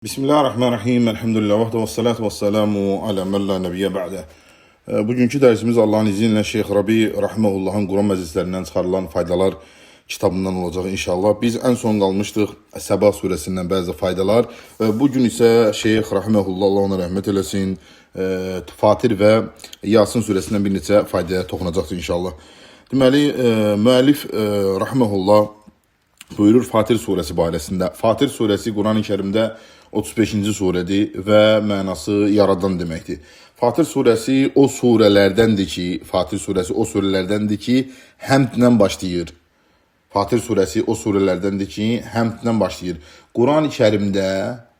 Bismillahirrahmanirrahim. Elhamdülillah ve salatu ve selamu ala men la nebiyye ba'de. Bugünkü dersimiz Allah'ın izniyle Şeyh Rabi Rahimahullah'ın Quran məclislerindən çıxarılan faydalar kitabından olacaq inşallah. Biz en son qalmışdıq Səba surəsindən bəzi faydalar. Bugün isə Şeyh Rahimahullah, Allah ona rəhmət eləsin, Fatir və Yasin surəsindən bir neçə faydaya toxunacaqdır inşallah. Deməli, müəllif Rahimahullah buyurur Fatir surəsi barəsində. Fatir surəsi Quran-ı Kərimdə 35-ci surədir və mənası yaradan deməkdir. Fatir surəsi o surələrdəndir ki, həmdlə başlayır. Fatir surəsi o surələrdəndir ki, həmdlə başlayır. Quran-ı Kərimdə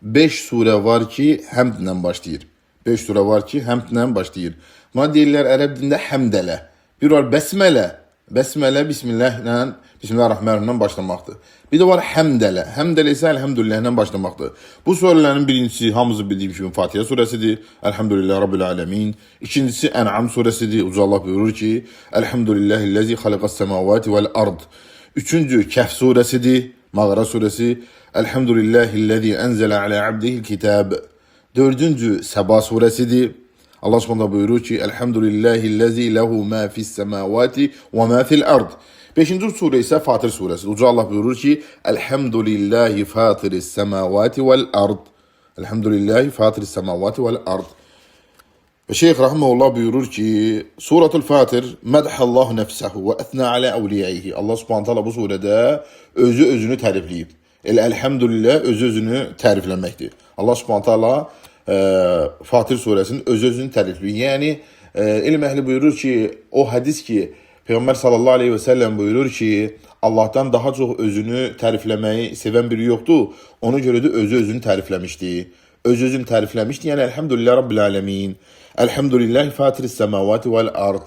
5 surə var ki, həmdlə başlayır. 5 surə var ki, həmdlə başlayır. Buna deyirlər ərəb dilində həmdələ. Bir var bəsmələ. Bəsmələ Bismillahirrahmanirrahim başlamaqdır. Bir de var həmdələ. Həmdələ isə Elhamdülillahlə başlamaqdır. Bu surələrin birincisi hamımızı bildiyim kimi Fatihə surəsidir. Elhamdülillah Rabbil alemin. İkincisi Ən'am surəsidir. Uca Allah buyurur ki, Elhamdülillahillezî xalaqas semavati vel ard. Üçüncü Kəhf surəsidir. Mağara surəsi. Elhamdülillahillezî enzele ala abdihil kitab. Dördüncü Səba surəsidir. Allah Subhanahu buyurur ki, Elhamdülillahillezî lehu ma fis semavati ve ma fil ard. Beşinci surə isə Fatir surəsi. Uca Allah buyurur ki, Elhamdülillahi fatiris semavati vel ard. Elhamdülillahi fatiris semavati vel ard. Ve Şeyh Rahimahullah buyurur ki, Suratul Fatir medhallahu nefsehu ve etna ala evliyaihi. Allah Subhanahu taala bu surədə özünü tərifləyib. Elhamdülillah özünü tərifləməkdir. Allah Subhanahu taala Fatir suresinin özünü tərifləyir. Yəni elm əhli buyurur ki, o hədis ki, Peyğəmbər sallallahu aleyhi ve sellem buyurur ki, Allah'tan daha çox özünü tərifləməyi sevən biri yoxdur. Ona görə də özünü tərifləmişdi. Özünü tərifləmişdi. Yəni elhamdülillah Rabbil alemin. Elhamdülillah fatiris semavati vel ard.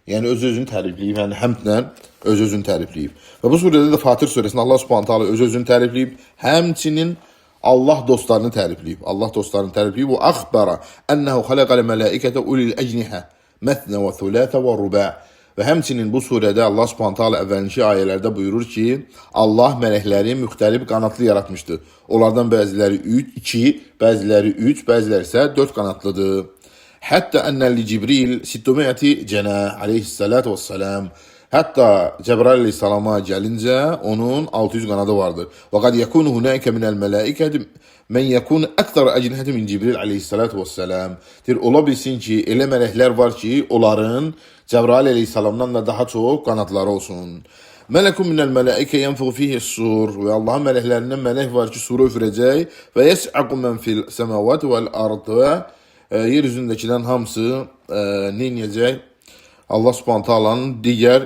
Yəni özünü tərifləyib, yəni həmdlə özünü tərifləyib. Və bu surədə də Fatir surəsində Allah Subhanahu taala özünü tərifləyib, həmçinin Allah dostlarını tərifləyib. Allah dostlarını tərifləyib. Və əxbara ənəhu xaləqəl mələikətə ulil əcnihə mətnə və thulətə və rubə. Və həmçinin bu surədə Allah Subhanahu taala əvvəlki ayələrdə buyurur ki, Allah mələkləri müxtəlif qanatlı yaratmışdır. Onlardan bəziləri 2, bəziləri 3, bəziləri isə 4 qanatlıdır. Hətta ənəl Cibril 600 cənah aleyhissalatu vesselam. Hatta Cebrail aleyhissalama gəlincə onun 600 qanadı vardır. Və qad yakunu hunaka minel mələikəti men yakun akthar ecnihati min Cibril aleyhissalatu vesselam. Ola bilsin ki, elə mələklər var ki, onların Cebrail aleyhissalamdan da daha çox qanatları olsun. Melekun minel mələikə yenfuğu fihi sur. Və Allahın mələklərindən mələk var ki, suru üfürəcək. Və yes'aqu men fil semavati vel ard. Və yer üzündəkilərin hamısı neynəyəcək? Allah Subhanahu taala'nın digər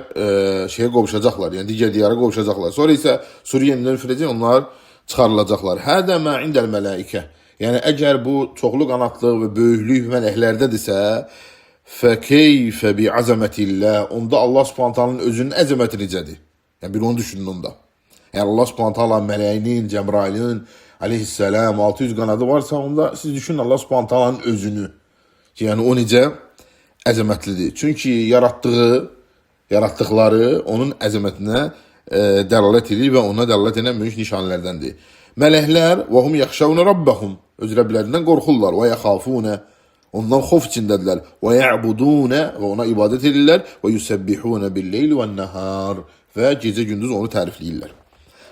şeye qovuşacaqlar. Yəni digər diyara qovuşacaqlar. Sonra isə suru yenidən üfürəcək, onlar çıxarılacaqlar. Hədə mə indəl mələikə. Yəni əgər bu çoxlu qanatlıq və böyüklük mələklərdədirsə, fəkeyfə bi azəmətillah. Onda Allah Subhanahu taala'nın özünün əzəməti necədir? Yəni bir onu düşünün onda. Yəni Allah Subhanahu taala mələyinin, Cəbrailin aleyhissalam 600 qanadı varsa, onda siz düşünün Allah Subhanahu taala'nın özünü. Yəni o necə əzəmətlidir. Çünki yaratdıqları onun əzəmətinə dəlalət edir və ona dəlalət edən böyük nişanələrdəndir. Mələklər və hum yaxşavuna rabbahum. Öz Rəblərindən qorxurlar. Və yaxafuna. Ondan xof içindədirlər. Və ya'buduna və ona ibadət edirlər. Və yusabbihuna bil-leyli ven-nahar. Və gecə gündüz onu tərifləyirlər.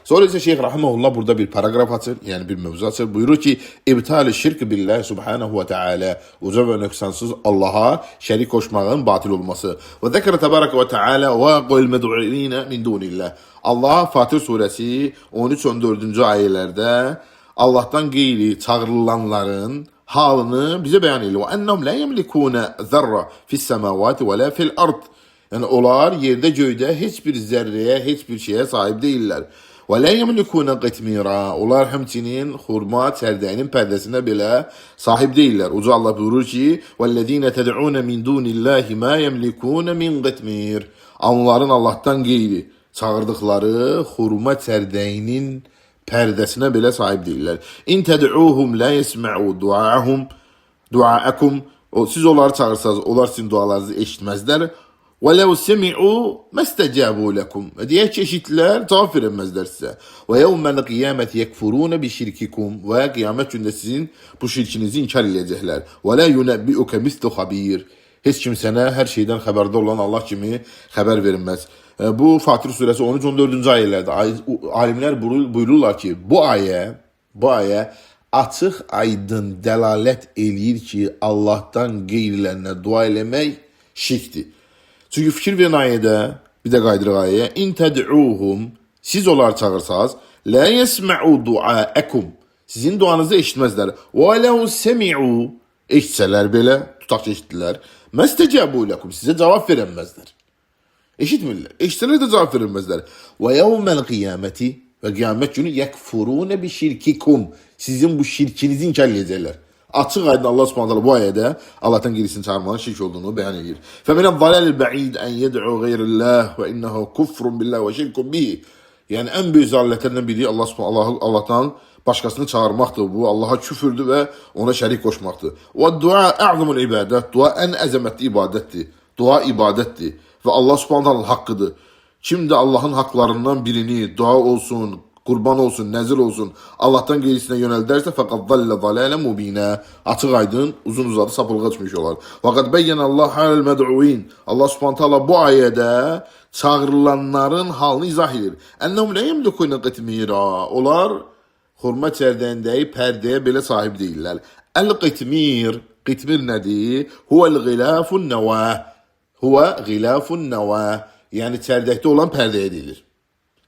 Sonra ise Şeyh Rahimahullah burada bir paragraf açır, yani bir mevzu açır. Buyurur ki, İbtal-i şirk billah subhanahu ve teala. Uca ve nöksansız Allah'a şerik koşmağın batıl olması. Ve zekere tebarek ve teala ve qul med'u'ine min dunillah. Allah Fatih suresi 13-14. ayelerde Allah'tan qeyri çağrılanların halını bize beyan ediyor. Ve ennehum la yemlikuna zerra fis semavati ve la fil ard. Yani onlar yerde göyde hiçbir zerreye, hiçbir şeye sahip değiller. وَلَا يَمْلِكُونَ قِتْمِيرًا. Onlar həmçinin xurma çərdəyinin pərdəsinə belə sahib deyirlər. Uca Allah buyurur ki, وَالَّذ۪ينَ تَدْعُونَ مِنْ دُونِ اللّٰهِ مَا يَمْلِكُونَ مِنْ قِتْمِيرًا. Onların Allah'tan qeyri çağırdıqları xurma çərdəyinin pərdəsinə belə sahib deyirlər. İn təd'uhum la yesma'u du'aahum du'aakum. Siz onları çağırsanız, onlar sizin dualarınızı eşitməzlər. وَلَوْ سَمِعُوا مَسْتَجَابُوا لَكُمْ. Deyək ki, eşitdilər, cavab verəməzlər sizə. وَيَوْمَ الْقِيَامَةِ يَكْفُرُونَ بِشِرْكِكُمْ. Və qiyamət gündə sizin bu şirkinizi inkar edəcəklər. وَلَا يُنَبِّئُكَ مِثْلُ خَبِيرٍ. Heç kim sənə hər şeydən xəbərdar olan Allah kimi xəbər verməz. Bu Fatir surəsi 13-14-cü ayələrdə alimlər buyururlar ki, bu ayə açıq aydın dəlalət eləyir ki, Allahdan qeyrilərinə dua eləmək şirkdir. Çünki fikir verin ayədə, bir də qaydırıq ayəyə. İn təd'uhum, siz onları çağırsanız, la yesma'u du'aəkum. Sizin duanızı eşitməzlər. Və ləhu semi'u, eşitsələr belə, tutaq ki, eşitdilər. Məstəcəbu ləkum, sizə cavab verəməzlər. Eşitmirlər. Eşitsələr də cavab verəməzlər. Və yevməl qiyaməti, və qiyamət günü yəkfurunə bi şirkikum. Sizin bu şirkinizi inkar edəcəklər. Açıq aydın Allah Subhanahu bu ayədə Allahdan qeyrisini çağırmanın şirk olduğunu bəyan edir. Fəminəl zaləlil ba'id an yed'u qeyrillah və innehu kufrun billah və şirkun bihi. Yəni ən böyük zəlalətlərdən biri Allahdan başqasını çağırmaqdır. Bu Allaha küfürdür və ona şərik qoşmaqdır. Və dua a'zamul ibadət. Dua ən əzəmətli ibadətdir. Dua ibadətdir və Allah Subhanahu haqqıdır. Kim də Allahın haqlarından birini, dua olsun, qurban olsun, nəzir olsun, Allahdan qeyrisinə yönəldərsə, fəqad zallə zalələn mubinə. Açıq aydın, uzun uzadı sapılığa çıxmış olar. Fəqad bəyyənəllah halil məd'uin. Allah Subhanahu bu ayədə çağırılanların halını izah edir. Ennəhum lə yemlikuna qitmira. Onlar xurma çərdəyindəyi pərdəyə belə sahib deyirlər. Əl-qitmir, qitmir nədir? Huvəl qilafun nəvə. Huvə qilafun nəvə. Yəni çərdəkdə olan pərdəyə deyilir.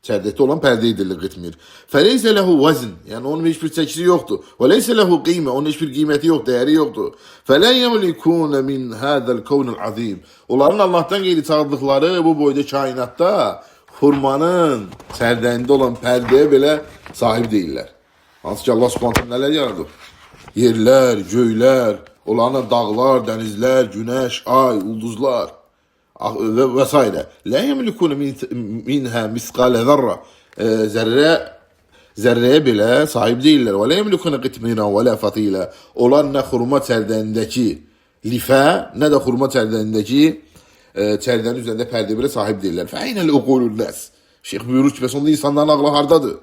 Çərdəkdə olan pərdəyə deyilir qitmir. Fəleysə ləhu vəzn. Yəni onun heç bir çəkisi yoxdur. Və leysə ləhu qiymə. Onun heç bir qiyməti yox, dəyəri yoxdur. Fələ yəmlikunə min hədəl kavnul azim. Onların Allahdan qeyri çağırdıqları bu boyda kainatda xurmanın çərdəyində olan pərdəyə belə sahib deyirlər. Hansı ki Allah Subhanahu nələr yaradır? Yerlər, göylər, onlarla dağlar, dənizlər, günəş, ay, ulduzlar və s. Lə yəmlikunə minhə misqalə zərrə. Zərrəyə belə sahib deyirlər. Və lə yəmlikunə qitmirə və lə fatilə. Onlar nə xurma çərdəyindəki lifə, nə də xurma çərdəyindəki çərdənin üzərində pərdə belə sahib deyirlər. Fəynəl uqulun nəs. Şeyx buyurur ki, bəs onda insanların ağlı hardadır?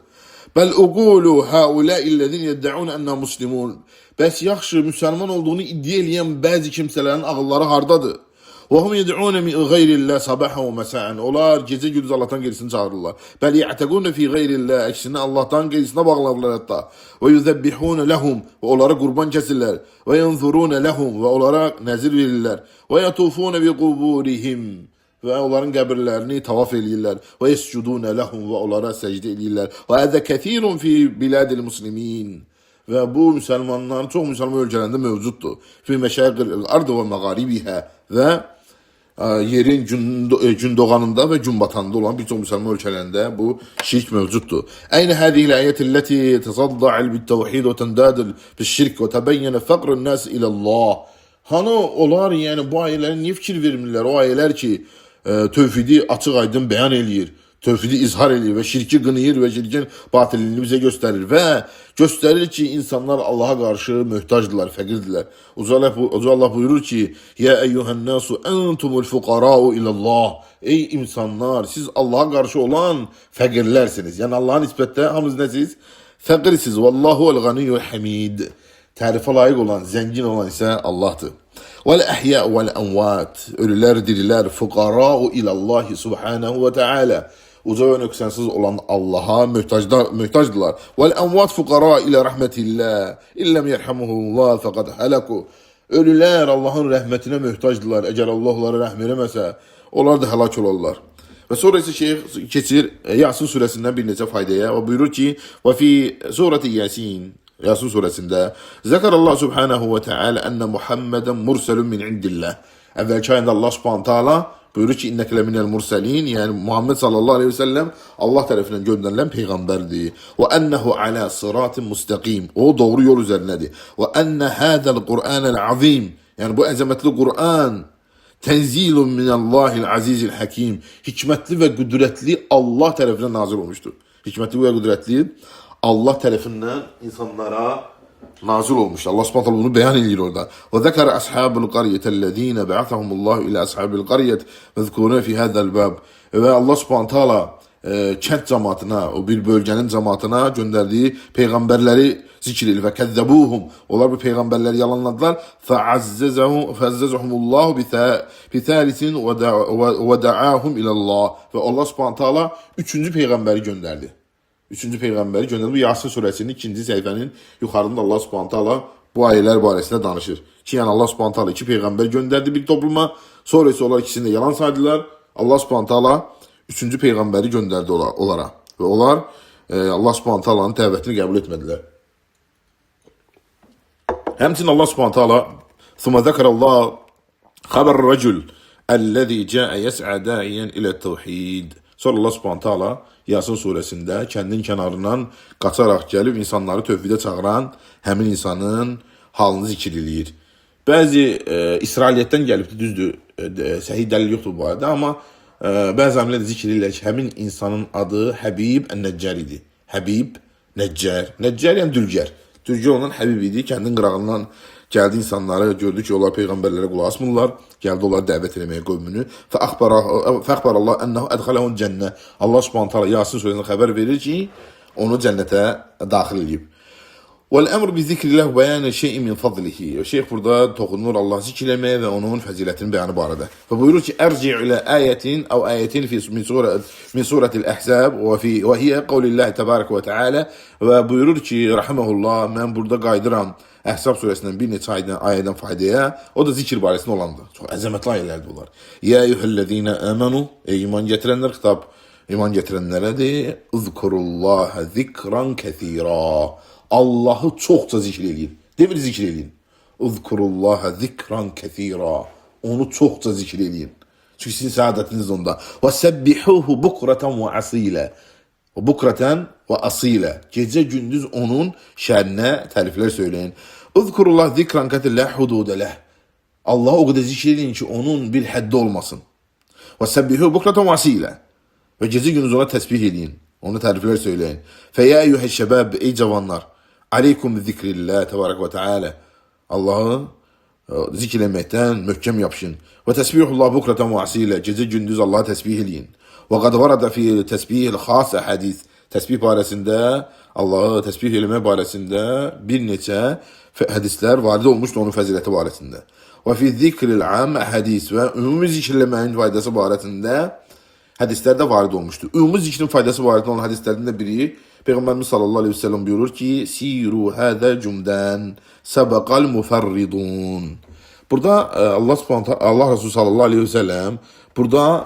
Bəl uqulu həuləillədin yəddəun ənə muslimun. Bəs yaxşı, müsəlman olduğunu iddia eləyən bəzi kimsələrin ağılları hardadır? وهم يدعون من غير الله صباحا ومساء. Onlar gecə gündüz Allahdan qeyrisini çağırırlar. Bəl ya'taqun fi ghayrillah. Əksinə Allahdan qeyrisinə bağlanırlar hətta. Və yuzabbihun lahum. Və onlara qurban kəsirlər. Və yanzurun lahum. Və onlara nəzir verirlər. Və yatufun bi quburihim. Və onların qəbirlərini tavaf eləyirlər. Və yescudun lahum. Və onlara səcdə eləyirlər. Və hada kathirun fi biladil muslimin. Və bu müsəlmanların çox müsəlman ölkələrində mövcuddur. Fi məşəriqil ard və məğaribihə. Və yerin gün doğanında və gün batanda olan bir çox müsəlman ölkələrində bu şirk mövcuddur. Aynə hədihil ayətilləti təsadda'il bit-təvhid və təndadil fiş-şirk və təbəyyənə fəqrun nas ilə Allah. Hanı onlar, yəni bu ayələrə niyə fikir vermirlər? O ayələr ki, tövhidi açıq aydın bəyan eləyir, tövhidi izhar eləyir və şirki qınayır və şirkin batilini bizə göstərir və göstərir ki, insanlar Allaha qarşı möhtacdırlar, fəqirdirlər. Uca Allah buyurur ki, Yə əyyuhən-nəsu əntumul fuqarau ilallah. Ey insanlar, siz Allaha qarşı olan fəqirlərsiniz. Yəni Allaha nisbətdə hamınız nəsiz? Fəqirsiz. Vallahu el-ganiyyul hamid. Tərifə layiq olan, zəngin olan isə Allahdır. Vəl-əhyə vəl-ənvat. Ölülər, dirilər, fuqarau ilallahi subhanahu və teala. Uca və nöqsənsiz olan Allaha möhtacdırlar. Vəl-ənvat fuqara ilə rəhmətillah. İlləm yərhəmuhullah fəqad hələku. Ölülər Allahın rəhmətinə möhtacdırlar. Əgər Allah onlara rəhm eləməsə, onlar da həlak olarlar. Və sonra isə şeyx keçir Yasin surəsindən bir neçə faydaya və buyurur ki, və fi surəti Yasin, Yasin surəsində Zəkərallah subhanahu və teala ənə Muhammədən mursəlun min indillah. Əvvəlki ayında Allah subhanahu teala buyurur ki, innəkə minəl mursalin, yəni Muhammed sallallahu aleyhi və səlləm Allah tərəfindən göndərilən peyğəmbərdir. Və ənəhu alə sıratin müstəqim. O doğru yol üzərindədir. Və ənə hədəl Qur'anəl azim. Yəni bu əzəmətli Qur'an tenzilun minəllahil azizil hakim. Hikmətli və qüdrətli Allah tərəfindən nazil olmuşdur. Hikmətli və qüdrətli Allah tərəfindən insanlara nazil olmuşdu. Allah Subhanahu taala bunu beyan ediyor orada. Ve zekere ashabul qaryetellezine ba'athahumullahu ila ashabil qaryet vezkuruna fi hadal bab. Ve Allah Subhanahu taala kənd cəmaatına, o bir bölgənin cəmaatına göndərdiyi peyğəmbərləri zikr edir və kəzzəbuhum. Onlar bu peyğəmbərləri yalanladılar. Fəzzəzəhumullahu bi thalisin və da'ahum ilallah. Və Allah Subhanahu taala üçüncü peyğəmbəri göndərdi. Üçüncü peyğəmbəri göndərdi. Bu Yasin surəsinin 2-ci səhifənin yuxarısında Allah Subhanahu taala bu ayələr barəsində danışır. Ki, yəni Allah Subhanahu taala iki peyğəmbər göndərdi bir topluma. Sonra isə onlar ikisini də yalan saydılar. Allah Subhanahu taala üçüncü peyğəmbəri göndərdi onlara. Və onlar Allah Subhanahu taala'nın dəvətini qəbul etmədilər. Həmçinin Allah Subhanahu taala "Summa zekerallah haber racul ellezî câe yes'a da'iyen ile tevhid." Sonra Allah Subhanahu taala Yasin surəsində kəndin kənarından qaçaraq gəlib insanları tövhidə çağıran həmin insanın halını zikr eləyir. Bəzi İsrailiyyətdən gəlibdi, düzdür, səhih dəlil yoxdur bu barədə, amma bəzi alimlər də zikr edirlər ki, həmin insanın adı Həbib Ən-Nəccər idi. Həbib Nəccər. Nəccər yəni dülgər. Dülgər olan Həbib idi. Kəndin qırağından gəldi insanları, gördü ki, onlar peyğəmbərlərə qulaq asmırlar. Gəldi onları dəvət etməyə qövmünü. Fəxbərallah ənəhu ədxələhun cənnə. Allah Subhanahu taala Yasin surəsində xəbər verir ki, onu cənnətə daxil edib. Vəl-əmr bi zikrillah bəyanə şeyin min fadlihi. Şeyx burada toxunur Allah zikr etməyə və onun fəzilətinin bəyanı barədə. Və buyurur ki, ərci' ilə ayətin əv ayətin min surətil Əhzab və hiyə qavlillahi təbarək və teala. Və buyurur ki, rahiməhullah, mən burada qaydıram Əhzab surəsindən bir neçə ayədən faydaya. O da zikr barəsində olandır. Çox əzəmətli ayələrdir bunlar. Ya eyyuhəllezine əmənu, ey iman gətirənlər, xitab iman gətirənlərədir. Uzkurullaha zikran kəthira. Allah'ı çokça zikr edin. Demir zikr edin. Uzkurullaha zikran kethira. Onu çokça zikr edin. Çünkü sizin saadetiniz onda. Ve sebbihuhu bukratan ve asile. Bukratan ve asile. Gece gündüz onun şerine tarifler söyleyin. Uzkurullah zikran kethira la hudude leh. Allah'ı o kadar zikr edin ki onun bir haddi olmasın. Ve sebbihuhu bukratan ve asile. Ve gece gündüz ona tesbih edin. Onu tarifler söyleyin. Fe ya eyyuhe şebab, ey cavanlar. Aleykum zikrillah tebarek ve teala. Allah'ı zikirlemekten möhkem yapışın. Ve tesbihullah bukratan ve asile. Gece gündüz Allah'a tesbih edin. Ve kad varada fi tesbihil khas hadis. Tesbih barəsində, Allah'ı tesbih eləmək barəsində bir neçə hadislər varid olmuşdu onun fəziləti barəsində. Və fi zikril am hadis və ümumi zikirləməyin faydası barəsində hadislər də varid olmuşdu. Ümumi zikrin faydası barəsində olan hadislərdən də biri Peyğəmbərimiz sallallahu aleyhi ve sellem buyurur ki, siru hada cumdan sabaqal mufarridun. Burada Allah Resulü sallallahu aleyhi ve sellem burada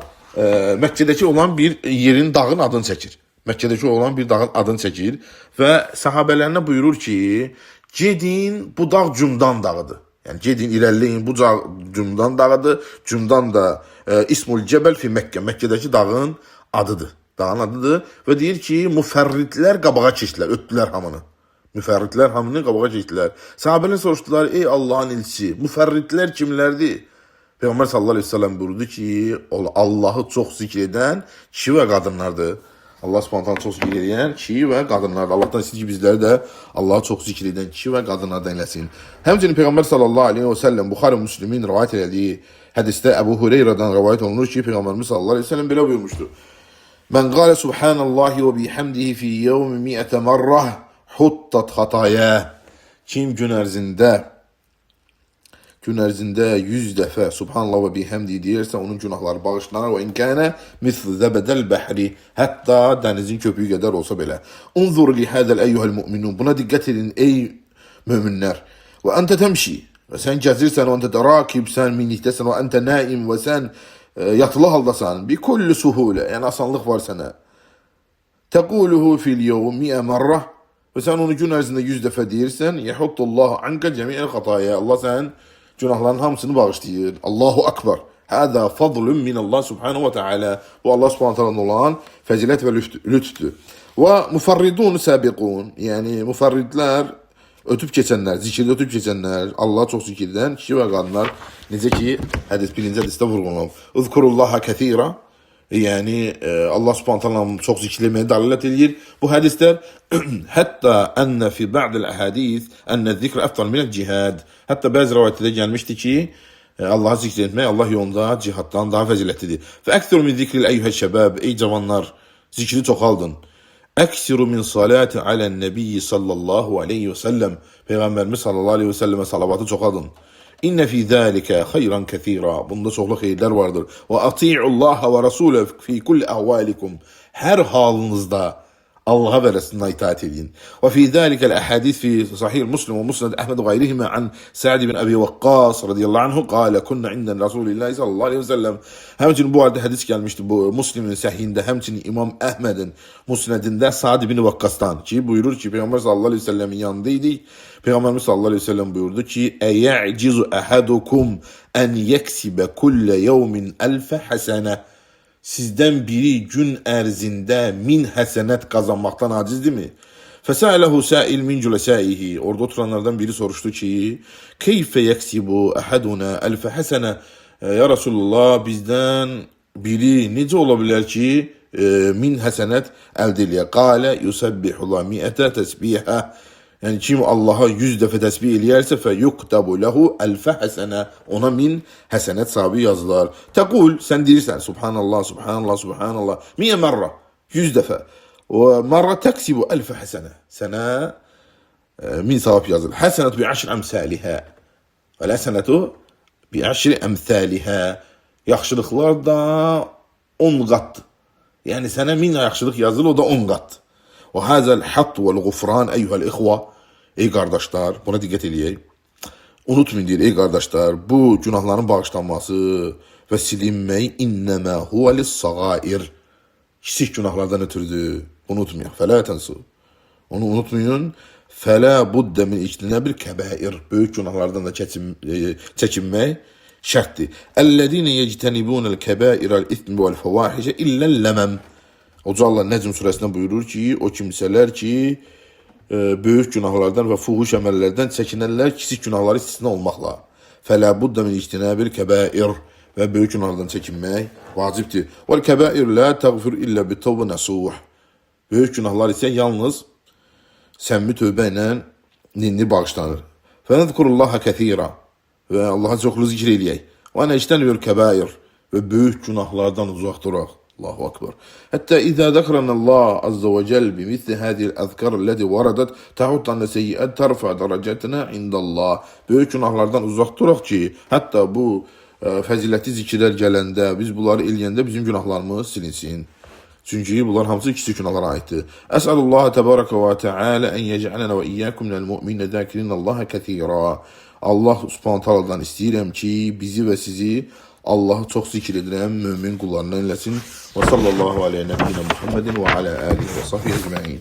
Məkkədəki olan bir yerin, dağın adını çəkir. Məkkədəki olan bir dağın adını çəkir və sahabələrinə buyurur ki, gedin, bu dağ Cumdan dağıdır. Yəni gedin, irəliləyin, bu dağ Cumdan dağıdır. Cumdan da İsmul Cəbəl fi Məkkə, Məkkədəki dağın adıdır. Dağın adıdır və deyir ki, müfərridlər qabağa keçdilər, ötdülər hamını. Müfərridlər hamını qabağa keçdilər. Sahabələr soruşdular, ey Allahın elçisi, müfərridlər kimlərdir? Peyğəmbər sallallahu aleyhi ve sellem buyurdu ki, Allah'ı çox zikr edən kişi və qadınlardır. Allah Subhanahu çox zikr edən kişi və qadınlardır. Allahdan istəyir ki, bizləri də Allah'ı çox zikr edən kişi və qadınlardan eləsin. Həmçinin Peyğəmbər sallallahu aleyhi ve sellem Buxari Müslimin rivayət elədiyi hədisdə Əbu Hüreyrədən rivayət olunur ki, Peyğəmbərimiz sallallahu aleyhi ve sellem belə buyurmuşdur. Mən qale subhanallahi və bihamdihi fi yevmi mi'ətə mərrah huttat xataya. Kim gün ərzində 100 dəfə subhanallah və bihamdihi deyirsə, onun günahları bağışlanır və inkənə misl zəbədəl bəhri, hətta dənizin köpüyü qədər olsa belə. Unzur li hədəl əyyuhəl müminun. Buna diqqət edin ey möminlər. Və əntə təmşi. Və sən gəzirsən, və əntə rakibsən, minikdəsən, və əntə naim, və sən yatılı haldasan. Bi kulli suhulə. Yəni asanlıq var sənə. Təquluhu fil yevm mi'ə mərrah. Və sən onu gün ərzində 100 dəfə deyirsən, yəhuddullahu anka cəmi'əl xataya. Allah sən günahların hamısını bağışlayır. Allahu akbar. Həzə fadlun min Allah subhanahu wa ta'ala. Bu Allah subhanahu wa ta'ala olan fəzilət və lütfdür. Və müfarridun sabiqun. Yəni müfarridlər ötüb keçənlər, zikirdə ötüb keçənlər, Allah'a çox zikr edən kişi və qadınlar, necə ki, birinci hədisdə vurğulanıb. Uzkurullaha kəthira. Yəni Allah Subhanahu taala çox zikirləməyə dəlalət edir. Bu hədislər hətta enne fi ba'd el-ahadis enne zikr afdal min el-cihad. Hətta bəzi rivayətlərdə gəlmişdi ki, Allah'ı zikr etmək Allah yolunda cihaddan daha fəzilətlidir. Fə əksəru min zikril eyyuhə şəbəb, ey cavanlar, zikri çoxaldın. Əksiru min salati alən nəbiyyi sallallahu aleyhi və səlləm, Peyğəmbərimiz sallallahu aleyhi və səlləmə salavatı çoxaldın. İnne fi zâlike hayran kethira. Bunda çoxlu xeyirlər vardır. Və ati'ullaha və rasulə fi kulli ahvalikum. Hər halınızda Allah'a ve Resulüne itaat edin. Ve fi zâlikel ahadis fi sahih Müslim ve Musned Ahmed ve gayrihime an Sa'd bin Abi Waqqas radıyallahu anhu qâle kunna inden Resulillahi sallallahu aleyhi ve sellem. Həmçinin bu arada hadis gelmişti bu Müslim'in sahihinde, həmçinin İmam Ahmed'in Musned'inde Sa'd bin Waqqas'tan ki buyurur ki Peygamber sallallahu aleyhi ve sellemin yanındaydı. Peygamberimiz sallallahu aleyhi ve sellem buyurdu ki eye'cizu ahadukum en yeksibe kulle yevmin elfe hasene. Sizden biri gün ərzində 1000 həsənət qazanmaqdan acizdir mi? Fəsələhu sa'il min cüləsaihi. Orada oturanlardan biri soruşdu ki, keyfə yeksibu ahaduna elfe həsənə? Ya Resulullah, bizdən biri necə ola bilər ki 1000 həsənət əldə eləyə? Qalə yusabbihullah mi'ətə təsbihə. Yəni kim Allah'a 100 dəfə təsbih eləyərsə fəyuqtabu lehu elfe həsənə, ona 1000 həsənət savabı yazılar. Təqul, sən deyirsən subhanallah, subhanallah, subhanallah 100 mərra, 100 dəfə. Və mərra təksibu elfe həsənə, sənə 1000 savab yazılır. Həsənət bi 10 əmsalihə və həsənətu bi 10 əmsalihə. Yaxşılıqlar da 10 qat. Yəni sənə 1000 yaxşılıq yazılır, o da 10 qat. Və həzəl hatt vəl qufran eyyuhəl ixva. Ey qardaşlar, buna diqqət eləyək. Unutmayın deyir, ey qardaşlar, bu günahların bağışlanması və silinməyi innəmə huvəlis-sagair. Kiçik günahlardan ötürdü. Unutmayın. Fələ tənsu. Onu unutmayın. Fələ buddə min ictinəbil kəbair. Böyük günahlardan da çəkinmək şərtdir. Əllədinə yectənibunəl kəbairəl ismi vəl fəvahişə illəl-ləməm. Hoca Allah Necm surəsində buyurur ki, o kimsələr ki, böyük günahlardan və fuhuş əməllərdən çəkinərlər, kiçik günahları istisna olmaqla. Fələ buddə min ictinəbil kəbair. Və böyük günahlardan çəkinmək vacibdir. Vəl kəbair lə təğfir illə bitəvbə nəsuh. Böyük günahlar isə yalnız səmimi tövbə ilə ninni bağışlanır. Fənəzkurullaha kəthira. Və Allah'a çoxlu zikr eləyək. Və nəctənibül kəbair. Və böyük günahlardan uzaq duraq. Allahu akbar. Hatta iza zakarana Allah azza ve celle bimithli hadihi el-azkar allati waradat tahut an seyyiat tarfa derecatuna indallah. Böyük günahlardan uzaq duraq ki, hətta bu fəzilətli zikirlər gələndə, biz bunları eləyəndə bizim günahlarımız silinsin. Çünki bunlar hamısı kiçik günahlara aiddir. Əsəlullah təbaraka və teala en yec'alana və iyyakum minel mu'minin zâkirinallaha kəsira. Allah Subhanahu taala'dan istəyirəm ki, bizi və sizi Allah'ı çox zikir edirəm, mümin qullarından eləsin. Və sallallahu aleyhi və səlləm Muhammedin və alə alihi və sahbihi ecmaîn.